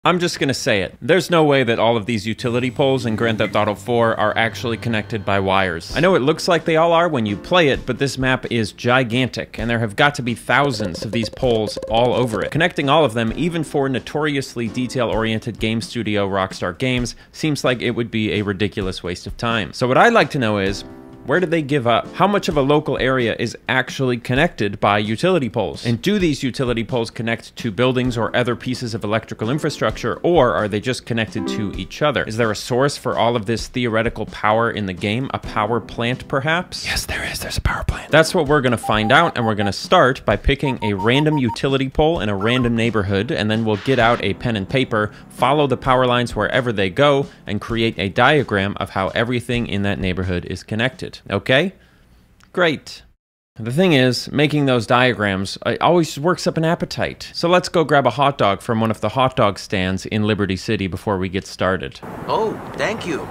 I'm just gonna say it. There's no way that all of these utility poles in Grand Theft Auto 4 are actually connected by wires. I know it looks like they all are when you play it, but this map is gigantic, and there have got to be thousands of these poles all over it. Connecting all of them, even for notoriously detail-oriented game studio Rockstar Games, seems like it would be a ridiculous waste of time. So what I'd like to know is, where did they give up? How much of a local area is actually connected by utility poles? And do these utility poles connect to buildings or other pieces of electrical infrastructure, or are they just connected to each other? Is there a source for all of this theoretical power in the game? A power plant, perhaps? Yes, there is. There's a power plant. That's what we're gonna find out, and we're gonna start by picking a random utility pole in a random neighborhood, and then we'll get out a pen and paper, follow the power lines wherever they go, and create a diagram of how everything in that neighborhood is connected. Okay? Great. The thing is, making those diagrams always works up an appetite. So let's go grab a hot dog from one of the hot dog stands in Liberty City before we get started. Oh, thank you.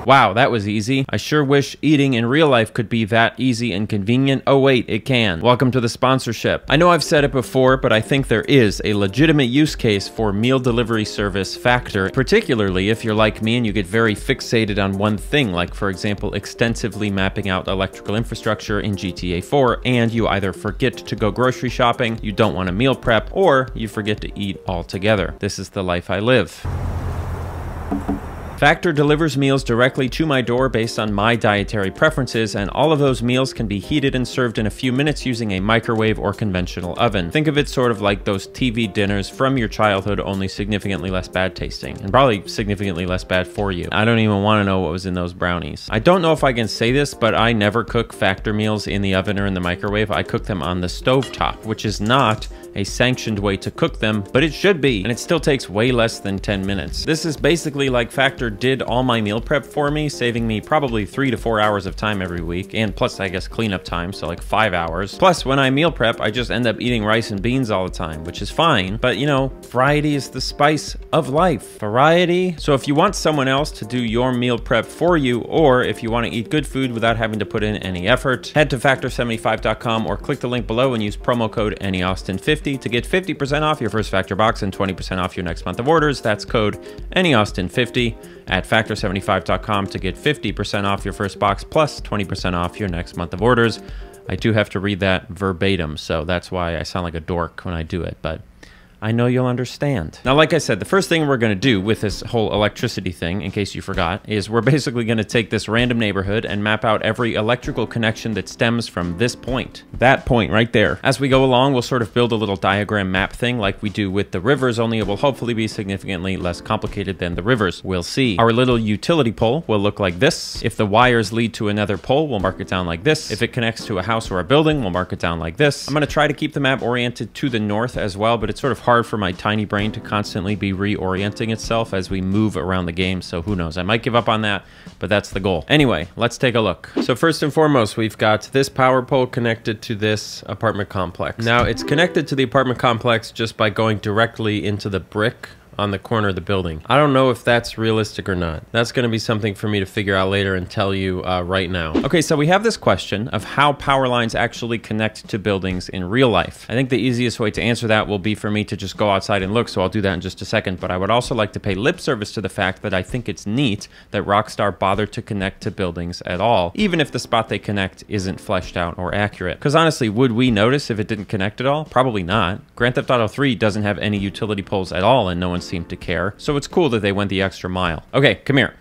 Wow, that was easy. I sure wish eating in real life could be that easy and convenient. Oh wait, it can. Welcome to the sponsorship. I know I've said it before, but I think there is a legitimate use case for meal delivery service Factor, particularly if you're like me and you get very fixated on one thing, like for example, extensively mapping out electrical infrastructure in GTA 4, and you either forget to go grocery shopping, you don't want to meal prep, or you forget to eat altogether. This is the life I live. Factor delivers meals directly to my door based on my dietary preferences, and all of those meals can be heated and served in a few minutes using a microwave or conventional oven. Think of it sort of like those TV dinners from your childhood, only significantly less bad tasting, and probably significantly less bad for you. I don't even want to know what was in those brownies. I don't know if I can say this, but I never cook Factor meals in the oven or in the microwave. I cook them on the stovetop, which is not a sanctioned way to cook them, but it should be, and it still takes way less than 10 minutes. This is basically like Factor did all my meal prep for me, saving me probably 3 to 4 hours of time every week, and plus I guess cleanup time, so like 5 hours. Plus when I meal prep, I just end up eating rice and beans all the time, which is fine, but you know, variety is the spice of life. Variety. So if you want someone else to do your meal prep for you, or if you want to eat good food without having to put in any effort, head to factor75.com or click the link below and use promo code AnyAustin50 to get 50% off your first Factor box and 20% off your next month of orders. That's code AnyAustin50 at factor75.com to get 50% off your first box plus 20% off your next month of orders. I do have to read that verbatim, so that's why I sound like a dork when I do it, but I know you'll understand. Now, like I said, the first thing we're gonna do with this whole electricity thing, in case you forgot, is we're basically gonna take this random neighborhood and map out every electrical connection that stems from this point. That point right there. As we go along, we'll sort of build a little diagram map thing like we do with the rivers, only it will hopefully be significantly less complicated than the rivers. We'll see. Our little utility pole will look like this. If the wires lead to another pole, we'll mark it down like this. If it connects to a house or a building, we'll mark it down like this. I'm gonna try to keep the map oriented to the north as well, but it's sort of hard for my tiny brain to constantly be reorienting itself as we move around the game, so who knows, I might give up on that, but that's the goal. Anyway, let's take a look. So first and foremost, we've got this power pole connected to this apartment complex. Now it's connected to the apartment complex just by going directly into the brick on the corner of the building. I don't know if that's realistic or not. That's going to be something for me to figure out later and tell you right now. Okay, so we have this question of how power lines actually connect to buildings in real life. I think the easiest way to answer that will be for me to just go outside and look, so I'll do that in just a second, but I would also like to pay lip service to the fact that I think it's neat that Rockstar bothered to connect to buildings at all, even if the spot they connect isn't fleshed out or accurate. Because honestly, would we notice if it didn't connect at all? Probably not. Grand Theft Auto 3 doesn't have any utility poles at all, and no one seemed to care, so it's cool that they went the extra mile. Okay, come here.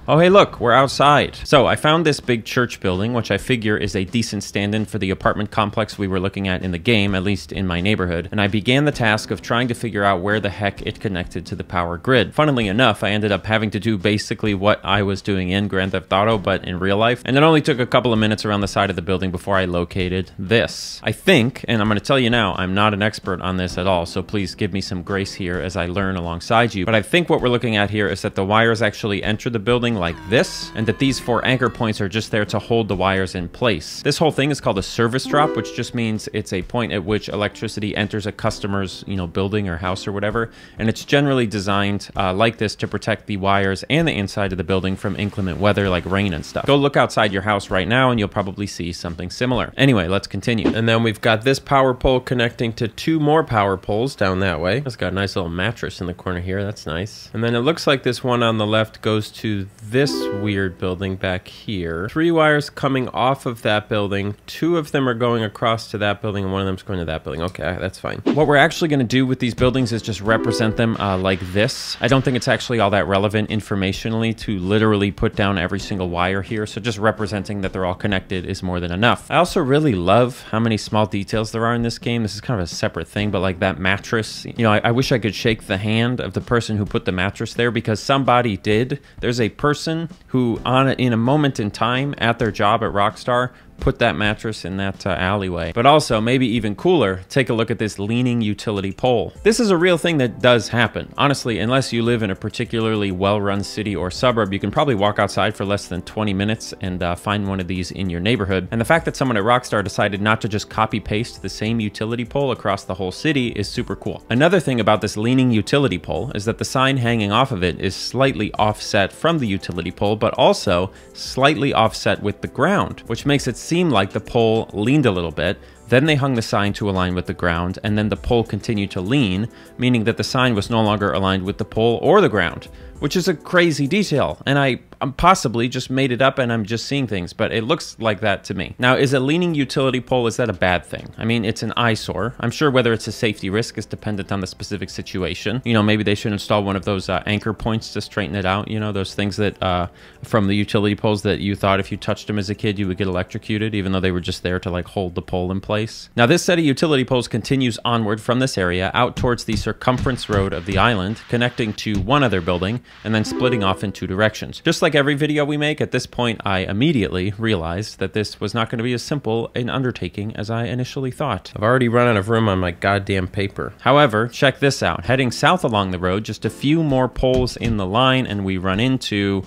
Oh, hey, look, we're outside. So I found this big church building, which I figure is a decent stand-in for the apartment complex we were looking at in the game, at least in my neighborhood, and I began the task of trying to figure out where the heck it connected to the power grid. Funnily enough, I ended up having to do basically what I was doing in Grand Theft Auto, but in real life, and it only took a couple of minutes around the side of the building before I located this. I think, and I'm going to tell you now, I'm not an expert on this at all, so please give me some grace here as I learn alongside you, but I think what we're looking at here is that the wires actually enter the building building like this, and that these 4 anchor points are just there to hold the wires in place. This whole thing is called a service drop, which just means it's a point at which electricity enters a customer's, building or house or whatever, and it's generally designed like this to protect the wires and the inside of the building from inclement weather like rain and stuff. Go look outside your house right now and you'll probably see something similar. Anyway, let's continue. And then we've got this power pole connecting to 2 more power poles down that way. It's got a nice little mattress in the corner here. That's nice. And then it looks like this one on the left goes to this weird building back here. 3 wires coming off of that building. 2 of them are going across to that building and 1 of them's going to that building. Okay, that's fine. What we're actually going to do with these buildings is just represent them like this. I don't think it's actually all that relevant informationally to literally put down every single wire here. So just representing that they're all connected is more than enough. I also really love how many small details there are in this game. This is kind of a separate thing, but like that mattress, I wish I could shake the hand of the person who put the mattress there, because somebody did. There's a person who in a moment in time at their job at Rockstar put that mattress in that alleyway. But also, maybe even cooler, take a look at this leaning utility pole. This is a real thing that does happen. Honestly, unless you live in a particularly well-run city or suburb, you can probably walk outside for less than 20 minutes and find one of these in your neighborhood. And the fact that someone at Rockstar decided not to just copy-paste the same utility pole across the whole city is super cool. Another thing about this leaning utility pole is that the sign hanging off of it is slightly offset from the utility pole, but also slightly offset with the ground, which makes it seem like the pole leaned a little bit. Then they hung the sign to align with the ground, and then the pole continued to lean, meaning that the sign was no longer aligned with the pole or the ground, which is a crazy detail. And I'm possibly just made it up and I'm just seeing things, but it looks like that to me. Now, is a leaning utility pole, is that a bad thing? I mean, it's an eyesore. I'm sure whether it's a safety risk is dependent on the specific situation. Maybe they should install one of those anchor points to straighten it out. Those things that from the utility poles that you thought if you touched them as a kid, you would get electrocuted, even though they were just there to like hold the pole in place. Now, this set of utility poles continues onward from this area out towards the circumference road of the island, connecting to one other building and then splitting off in 2 directions. Just like every video we make, at this point, I immediately realized that this was not going to be as simple an undertaking as I initially thought. I've already run out of room on my goddamn paper. However, check this out. Heading south along the road, just a few more poles in the line, and we run into,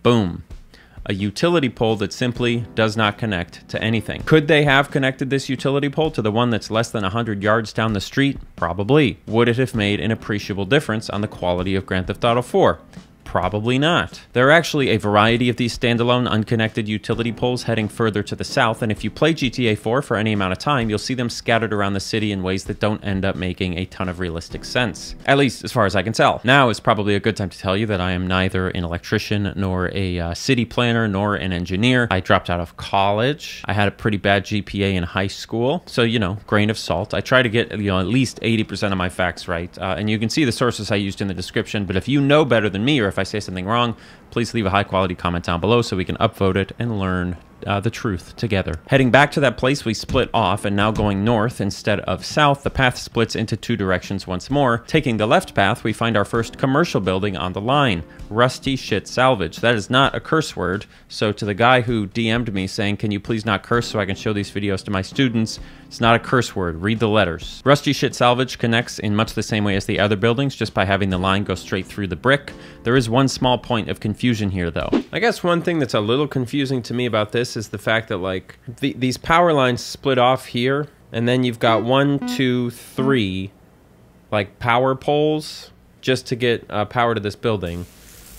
boom, a utility pole that simply does not connect to anything. Could they have connected this utility pole to the one that's less than 100 yards down the street? Probably. Would it have made an appreciable difference on the quality of Grand Theft Auto 4? Probably not. There are actually a variety of these standalone unconnected utility poles heading further to the south, and if you play GTA 4 for any amount of time, you'll see them scattered around the city in ways that don't end up making a ton of realistic sense. At least as far as I can tell. Now is probably a good time to tell you that I am neither an electrician nor a city planner nor an engineer. I dropped out of college. I had a pretty bad GPA in high school, so grain of salt. I try to get at least 80% of my facts right, and you can see the sources I used in the description, but if you know better than me, or if I say something wrong, please leave a high quality comment down below so we can upvote it and learn the truth together. Heading back to that place we split off, and now going north instead of south, the path splits into 2 directions once more. Taking the left path, we find our first commercial building on the line, Rusty Shit Salvage. That is not a curse word, so to the guy who DM'd me saying, can you please not curse so I can show these videos to my students, it's not a curse word. Read the letters. Rusty Shit Salvage connects in much the same way as the other buildings, just by having the line go straight through the brick. There is one small point of confusion here, though. I guess one thing that's a little confusing to me about this is the fact that, like, these power lines split off here, and then you've got 1, 2, 3, like, power poles just to get power to this building,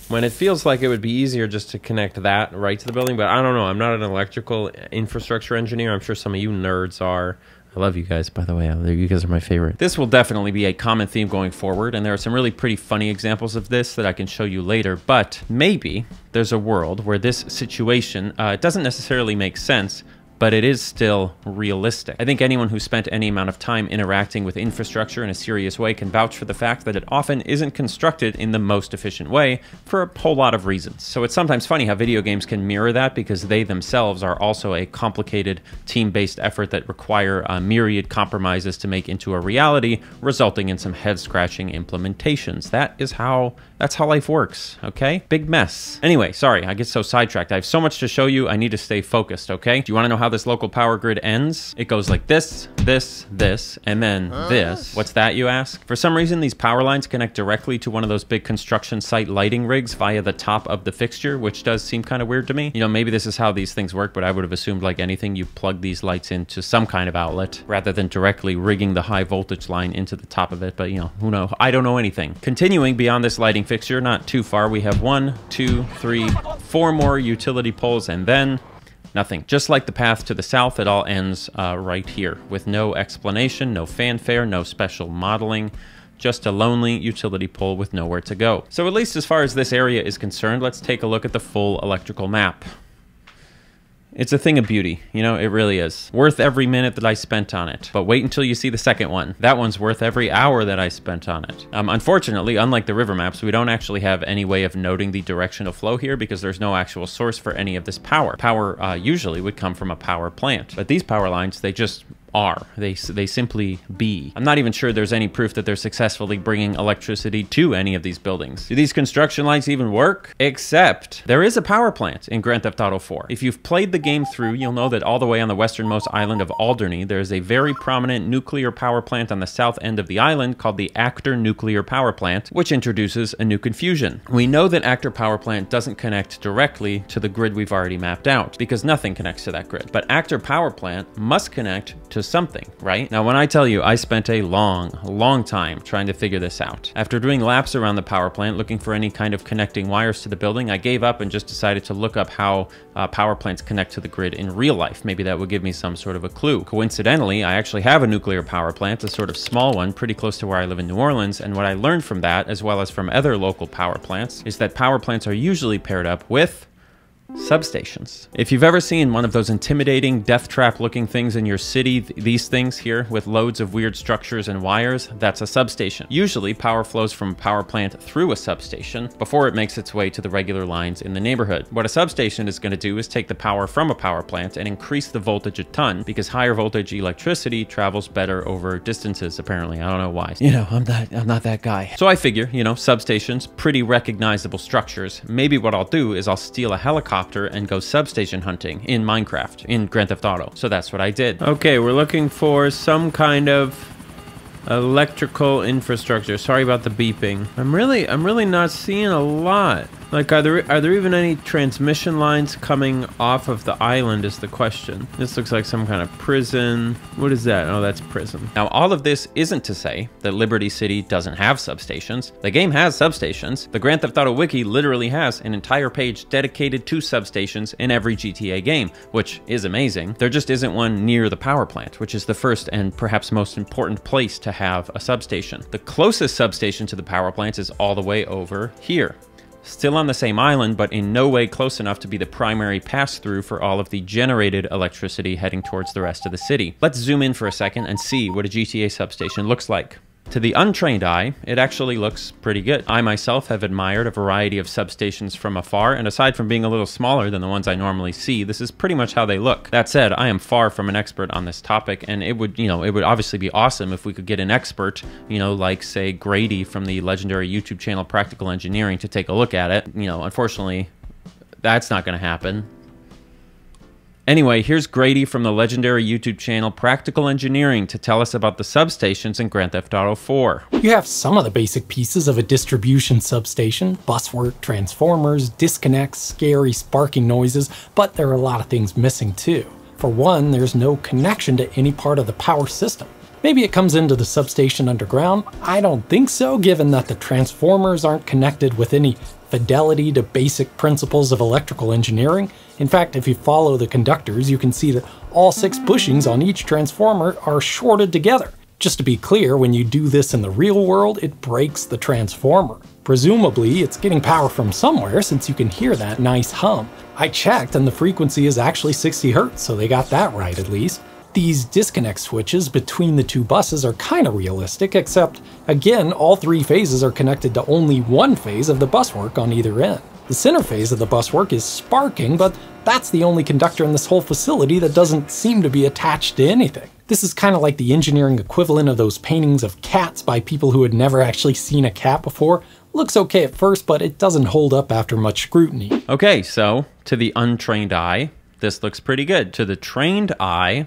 when it feels like it would be easier just to connect that right to the building. But I don't know. I'm not an electrical infrastructure engineer. I'm sure some of you nerds are. I love you guys, by the way. You guys are my favorite. This will definitely be a common theme going forward, and there are some really pretty funny examples of this that I can show you later, but maybe there's a world where this situation doesn't necessarily make sense, but it is still realistic. I think anyone who spent any amount of time interacting with infrastructure in a serious way can vouch for the fact that it often isn't constructed in the most efficient way for a whole lot of reasons. So it's sometimes funny how video games can mirror that, because they themselves are also a complicated team-based effort that require myriad compromises to make into a reality, resulting in some head-scratching implementations. That's how life works, okay? Big mess. Anyway, sorry, I get so sidetracked. I have so much to show you, I need to stay focused, okay? Do you wanna know how this local power grid ends? It goes like this, this, this, and then this. What's that, you ask? For some reason, these power lines connect directly to one of those big construction site lighting rigs via the top of the fixture, which does seem kind of weird to me. You know, maybe this is how these things work, but I would have assumed, like anything, you plug these lights into some kind of outlet rather than directly rigging the high voltage line into the top of it. But, you know, who knows? I don't know anything. Continuing beyond this lighting fixture, not too far, we have 1, 2, 3, 4 more utility poles, and then nothing. Just like the path to the south, it all ends right here with no explanation, no fanfare, no special modeling, just a lonely utility pole with nowhere to go. So at least as far as this area is concerned, let's take a look at the full electrical map. It's a thing of beauty, you know, it really is. Worth every minute that I spent on it. But wait until you see the second one. That one's worth every hour that I spent on it. Unfortunately, unlike the river maps, we don't actually have any way of noting the direction of flow here because there's no actual source for any of this power. Power usually would come from a power plant. But these power lines, they just are. They simply be. I'm not even sure there's any proof that they're successfully bringing electricity to any of these buildings. Do these construction lights even work? Except there is a power plant in Grand Theft Auto 4. If you've played the game through, you'll know that all the way on the westernmost island of Alderney, there is a very prominent nuclear power plant on the south end of the island called the Actor Nuclear Power Plant, which introduces a new confusion. We know that Actor Power Plant doesn't connect directly to the grid we've already mapped out because nothing connects to that grid. But Actor Power Plant must connect to something, right? Now, when I tell you I spent a long time trying to figure this out. After doing laps around the power plant looking for any kind of connecting wires to the building, I gave up and just decided to look up how power plants connect to the grid in real life. Maybe that would give me some sort of a clue. Coincidentally, I actually have a nuclear power plant, a sort of small one, pretty close to where I live in New Orleans, and what I learned from that, as well as from other local power plants, is that power plants are usually paired up with substations. If you've ever seen one of those intimidating death trap looking things in your city, these things here with loads of weird structures and wires, that's a substation. Usually power flows from a power plant through a substation before it makes its way to the regular lines in the neighborhood. What a substation is going to do is take the power from a power plant and increase the voltage a ton because higher voltage electricity travels better over distances, apparently. I don't know why. You know, I'm not that guy. So I figure, you know, substations, pretty recognizable structures. Maybe what I'll do is I'll steal a helicopter and go substation hunting in Minecraft, in Grand Theft Auto. So that's what I did. Okay, we're looking for some kind of electrical infrastructure. Sorry about the beeping. I'm really not seeing a lot. Like, are there even any transmission lines coming off of the island is the question. This looks like some kind of prison. What is that? Oh, that's prison. Now, all of this isn't to say that Liberty City doesn't have substations. The game has substations. The Grand Theft Auto Wiki literally has an entire page dedicated to substations in every GTA game, which is amazing. There just isn't one near the power plant, which is the first and perhaps most important place to have a substation. The closest substation to the power plant is all the way over here. Still on the same island, but in no way close enough to be the primary pass-through for all of the generated electricity heading towards the rest of the city. Let's zoom in for a second and see what a GTA substation looks like. To the untrained eye, it actually looks pretty good. I myself have admired a variety of substations from afar, and aside from being a little smaller than the ones I normally see, this is pretty much how they look. That said, I am far from an expert on this topic, and it would obviously be awesome if we could get an expert, like say Grady from the legendary YouTube channel Practical Engineering to take a look at it. Unfortunately, that's not going to happen. Anyway, here's Grady from the legendary YouTube channel Practical Engineering to tell us about the substations in Grand Theft Auto 4. You have some of the basic pieces of a distribution substation: buswork, transformers, disconnects, scary sparking noises, but there are a lot of things missing too. For one, there's no connection to any part of the power system. Maybe it comes into the substation underground? I don't think so, given that the transformers aren't connected with any fidelity to basic principles of electrical engineering. In fact, if you follow the conductors, you can see that all 6 bushings on each transformer are shorted together. Just to be clear, when you do this in the real world, it breaks the transformer. Presumably, it's getting power from somewhere since you can hear that nice hum. I checked and the frequency is actually 60 Hz, so they got that right at least. These disconnect switches between the 2 buses are kinda realistic, except, again, all 3 phases are connected to only one phase of the buswork on either end. The center phase of the buswork is sparking, but that's the only conductor in this whole facility that doesn't seem to be attached to anything. This is kinda like the engineering equivalent of those paintings of cats by people who had never actually seen a cat before. Looks okay at first, but it doesn't hold up after much scrutiny. Okay, so, to the untrained eye, this looks pretty good. To the trained eye,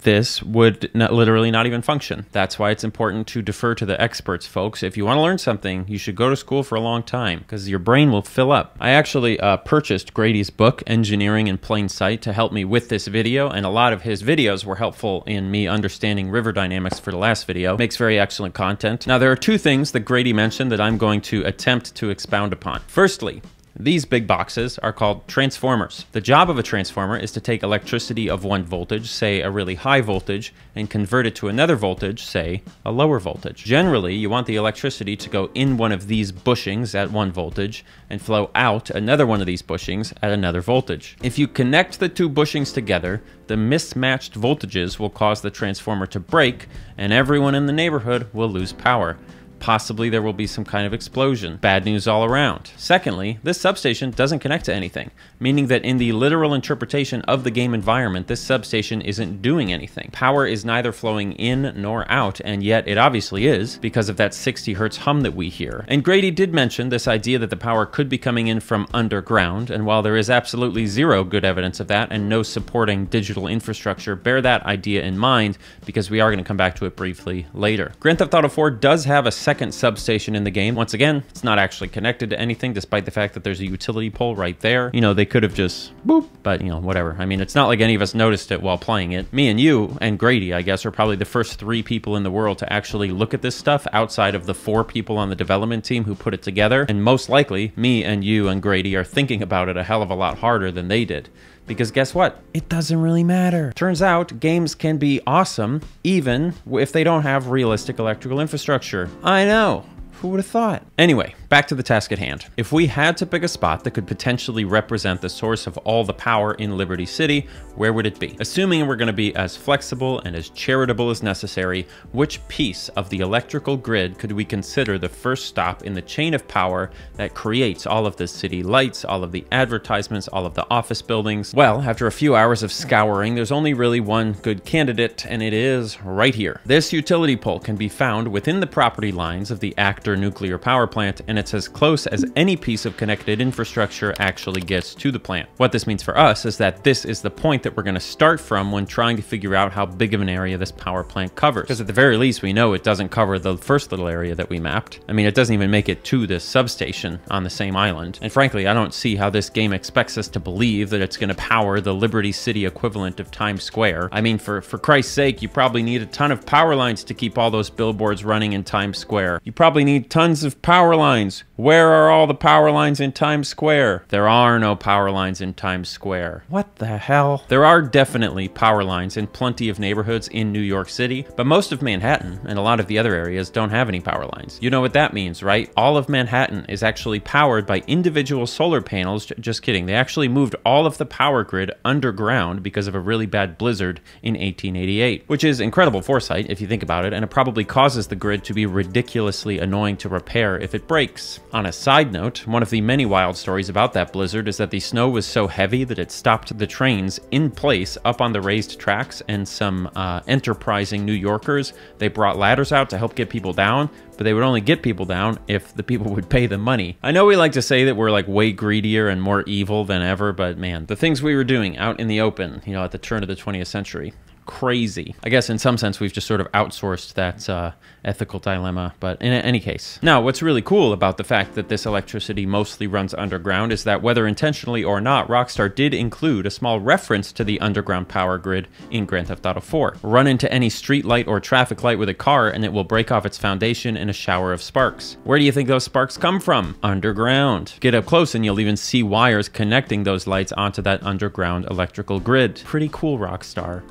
this would literally not even function. That's why it's important to defer to the experts, folks. If you want to learn something, you should go to school for a long time because your brain will fill up. I actually purchased Grady's book, Engineering in Plain Sight, to help me with this video, and a lot of his videos were helpful in me understanding river dynamics for the last video. Makes very excellent content. Now, there are two things that Grady mentioned that I'm going to attempt to expound upon. Firstly, these big boxes are called transformers. The job of a transformer is to take electricity of one voltage, say a really high voltage, and convert it to another voltage, say a lower voltage. Generally, you want the electricity to go in one of these bushings at one voltage and flow out another one of these bushings at another voltage. If you connect the two bushings together, the mismatched voltages will cause the transformer to break, and everyone in the neighborhood will lose power. Possibly there will be some kind of explosion. Bad news all around. Secondly, this substation doesn't connect to anything, meaning that in the literal interpretation of the game environment, this substation isn't doing anything. Power is neither flowing in nor out, and yet it obviously is because of that 60 hertz hum that we hear. And Grady did mention this idea that the power could be coming in from underground, and while there is absolutely zero good evidence of that and no supporting digital infrastructure, bear that idea in mind because we are going to come back to it briefly later. Grand Theft Auto 4 does have a second substation in the game. Once again, it's not actually connected to anything, despite the fact that there's a utility pole right there. You know, they could have just boop, but you know, whatever. I mean, it's not like any of us noticed it while playing it. Me and you and Grady, I guess, are probably the first 3 people in the world to actually look at this stuff outside of the 4 people on the development team who put it together. And most likely, me and you and Grady are thinking about it a hell of a lot harder than they did. Because guess what? It doesn't really matter. Turns out games can be awesome even if they don't have realistic electrical infrastructure. I know. Who would have thought? Anyway, back to the task at hand. If we had to pick a spot that could potentially represent the source of all the power in Liberty City, where would it be? Assuming we're going to be as flexible and as charitable as necessary, which piece of the electrical grid could we consider the first stop in the chain of power that creates all of the city lights, all of the advertisements, all of the office buildings? Well, after a few hours of scouring, there's only really one good candidate, and it is right here. This utility pole can be found within the property lines of the Actor nuclear power plant, and it's as close as any piece of connected infrastructure actually gets to the plant. What this means for us is that this is the point that we're going to start from when trying to figure out how big of an area this power plant covers. Because at the very least, we know it doesn't cover the first little area that we mapped. I mean, it doesn't even make it to this substation on the same island. And frankly, I don't see how this game expects us to believe that it's going to power the Liberty City equivalent of Times Square. I mean, for Christ's sake, you probably need a ton of power lines to keep all those billboards running in Times Square. You probably need tons of power lines. Where are all the power lines in Times Square? There are no power lines in Times Square. What the hell? There are definitely power lines in plenty of neighborhoods in New York City, but most of Manhattan and a lot of the other areas don't have any power lines. You know what that means, right? All of Manhattan is actually powered by individual solar panels. Just kidding. They actually moved all of the power grid underground because of a really bad blizzard in 1888, which is incredible foresight if you think about it, and it probably causes the grid to be ridiculously annoying to repair if it breaks. On a side note, one of the many wild stories about that blizzard is that the snow was so heavy that it stopped the trains in place up on the raised tracks, and some enterprising New Yorkers, they brought ladders out to help get people down, but they would only get people down if the people would pay the money. I know we like to say that we're like way greedier and more evil than ever, but man, the things we were doing out in the open, you know, at the turn of the 20th century, crazy. I guess in some sense we've just sort of outsourced that ethical dilemma, but in any case. Now, what's really cool about the fact that this electricity mostly runs underground is that whether intentionally or not, Rockstar did include a small reference to the underground power grid in Grand Theft Auto 4. Run into any street light or traffic light with a car and it will break off its foundation in a shower of sparks. Where do you think those sparks come from? Underground. Get up close and you'll even see wires connecting those lights onto that underground electrical grid. Pretty cool, Rockstar.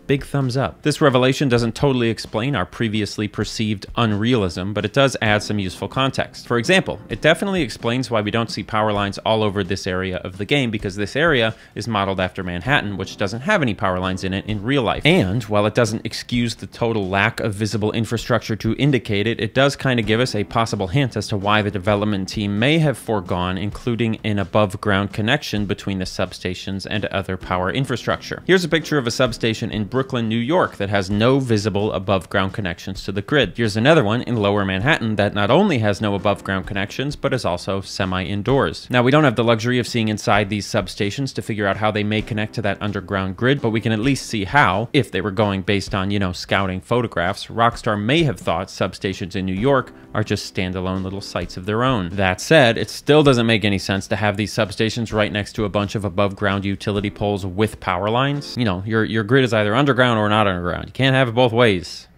Big thumbs up. This revelation doesn't totally explain our previously perceived unrealism, but it does add some useful context. For example, it definitely explains why we don't see power lines all over this area of the game, because this area is modeled after Manhattan, which doesn't have any power lines in it in real life. And while it doesn't excuse the total lack of visible infrastructure to indicate it, it does kind of give us a possible hint as to why the development team may have foregone including an above-ground connection between the substations and other power infrastructure. Here's a picture of a substation in Brooklyn, New York that has no visible above-ground connections to the grid. Here's another one in Lower Manhattan that not only has no above-ground connections, but is also semi-indoors. Now, we don't have the luxury of seeing inside these substations to figure out how they may connect to that underground grid, but we can at least see how, if they were going based on, you know, scouting photographs, Rockstar may have thought substations in New York are just standalone little sites of their own. That said, it still doesn't make any sense to have these substations right next to a bunch of above-ground utility poles with power lines. You know, your grid is either underground or not underground. You can't have it both ways.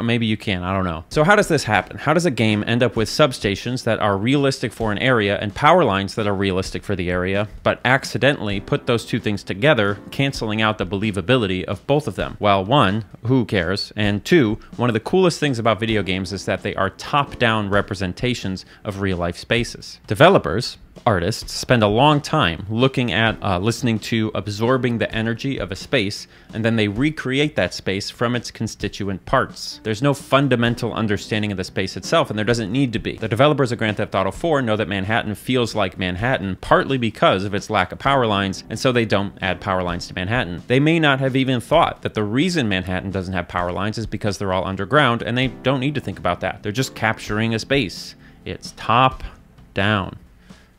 Maybe you can, I don't know. So how does this happen? How does a game end up with substations that are realistic for an area and power lines that are realistic for the area, but accidentally put those two things together, canceling out the believability of both of them? Well, one, who cares? And two, one of the coolest things about video games is that they are top-down representations of real-life spaces. Developers, artists, spend a long time looking at, listening to, absorbing the energy of a space, and then they recreate that space from its constituent parts. There's no fundamental understanding of the space itself, and there doesn't need to be. The developers of Grand Theft Auto 4 know that Manhattan feels like Manhattan, partly because of its lack of power lines, and so they don't add power lines to Manhattan. They may not have even thought that the reason Manhattan doesn't have power lines is because they're all underground, and they don't need to think about that. They're just capturing a space. It's top down.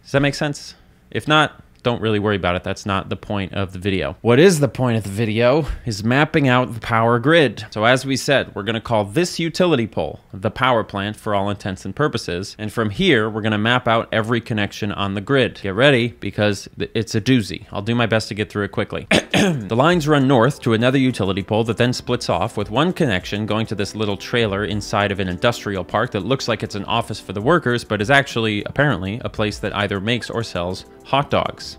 Does that make sense? If not, don't really worry about it. That's not the point of the video. What is the point of the video is mapping out the power grid. So as we said, we're going to call this utility pole the power plant for all intents and purposes. And from here, we're going to map out every connection on the grid. Get ready, because it's a doozy. I'll do my best to get through it quickly. The lines run north to another utility pole that then splits off, with one connection going to this little trailer inside of an industrial park that looks like it's an office for the workers, but is actually, apparently, a place that either makes or sells hot dogs.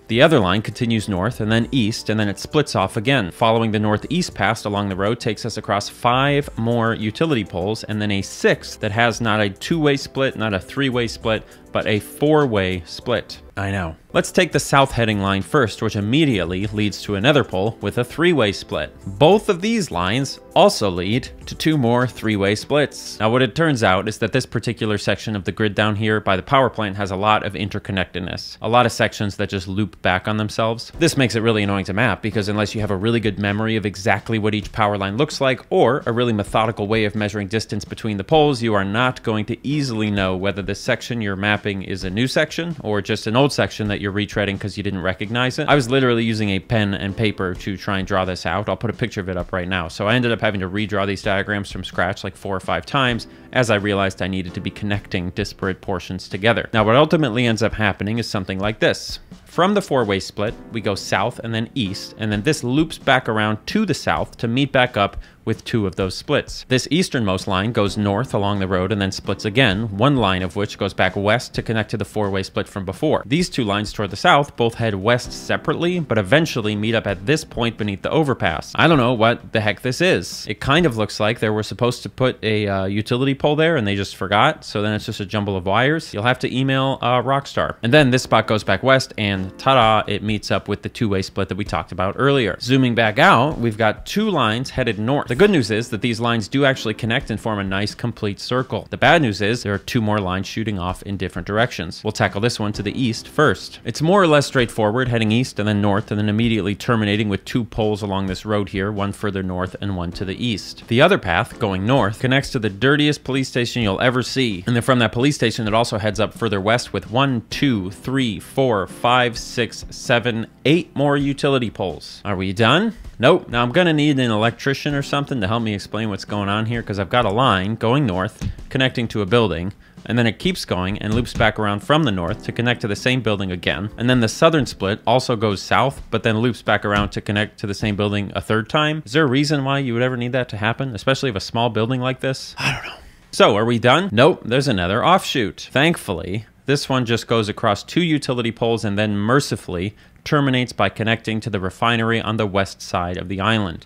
The other line continues north and then east, and then it splits off again. Following the northeast path along the road takes us across 5 more utility poles, and then a 6th that has not a 2-way split, not a 3-way split, but a 4-way split. I know. Let's take the south heading line first, which immediately leads to another pole with a 3-way split. Both of these lines also lead to 2 more 3-way splits. Now, what it turns out is that this particular section of the grid down here by the power plant has a lot of interconnectedness, a lot of sections that just loop back on themselves. This makes it really annoying to map, because unless you have a really good memory of exactly what each power line looks like, or a really methodical way of measuring distance between the poles, you are not going to easily know whether this section you're mapping is a new section or just an old section that you're retreading because you didn't recognize it. I was literally using a pen and paper to try and draw this out. I'll put a picture of it up right now. So I ended up having to redraw these diagrams from scratch like 4 or 5 times as I realized I needed to be connecting disparate portions together. Now, what ultimately ends up happening is something like this. From the 4-way split, we go south and then east, and then this loops back around to the south to meet back up with 2 of those splits. This easternmost line goes north along the road and then splits again, one line of which goes back west to connect to the 4-way split from before. These 2 lines toward the south both head west separately, but eventually meet up at this point beneath the overpass. I don't know what the heck this is. It kind of looks like they were supposed to put a utility pole there and they just forgot, so then it's just a jumble of wires. You'll have to email Rockstar. And then this spot goes back west and ta-da, it meets up with the 2-way split that we talked about earlier. Zooming back out, we've got 2 lines headed north. The good news is that these lines do actually connect and form a nice complete circle. The bad news is there are 2 more lines shooting off in different directions. We'll tackle this one to the east first. It's more or less straightforward, heading east and then north, and then immediately terminating with 2 poles along this road here, one further north and one to the east. The other path, going north, connects to the dirtiest police station you'll ever see. And then from that police station, it also heads up further west with 1, 2, 3, 4, 5, 6, 7, 8 more utility poles. Are we done? Nope. Now I'm gonna need an electrician or something to help me explain what's going on here, because I've got a line going north, connecting to a building, and then it keeps going and loops back around from the north to connect to the same building again. And then the southern split also goes south, but then loops back around to connect to the same building a 3rd time. Is there a reason why you would ever need that to happen, especially of a small building like this? I don't know. So are we done? Nope, there's another offshoot. Thankfully, this one just goes across 2 utility poles and then mercifully terminates by connecting to the refinery on the west side of the island.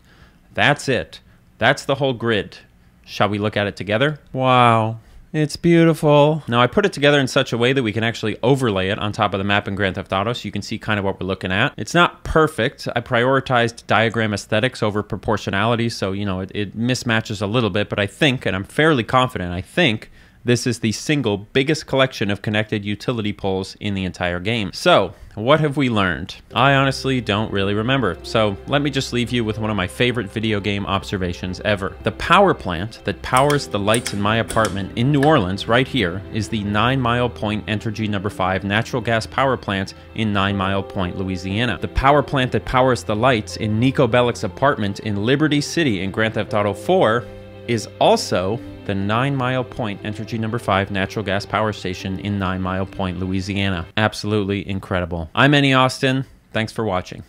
That's it. That's the whole grid. Shall we look at it together? Wow, it's beautiful. Now, I put it together in such a way that we can actually overlay it on top of the map in Grand Theft Auto so you can see kind of what we're looking at. It's not perfect. I prioritized diagram aesthetics over proportionality, so, you know, it mismatches a little bit, but I think, and I'm fairly confident, I think This is the single biggest collection of connected utility poles in the entire game. So, what have we learned? I honestly don't really remember, so let me just leave you with one of my favorite video game observations ever. The power plant that powers the lights in my apartment in New Orleans right here is the 9 Mile Point Entergy No. 5 natural gas power plant in 9 Mile Point, Louisiana. The power plant that powers the lights in Nico Bellic's apartment in Liberty City in Grand Theft Auto 4 is also the 9 Mile Point Entergy No. 5 natural gas power station in 9 Mile Point, Louisiana. Absolutely incredible. I'm Ennie Austin. Thanks for watching.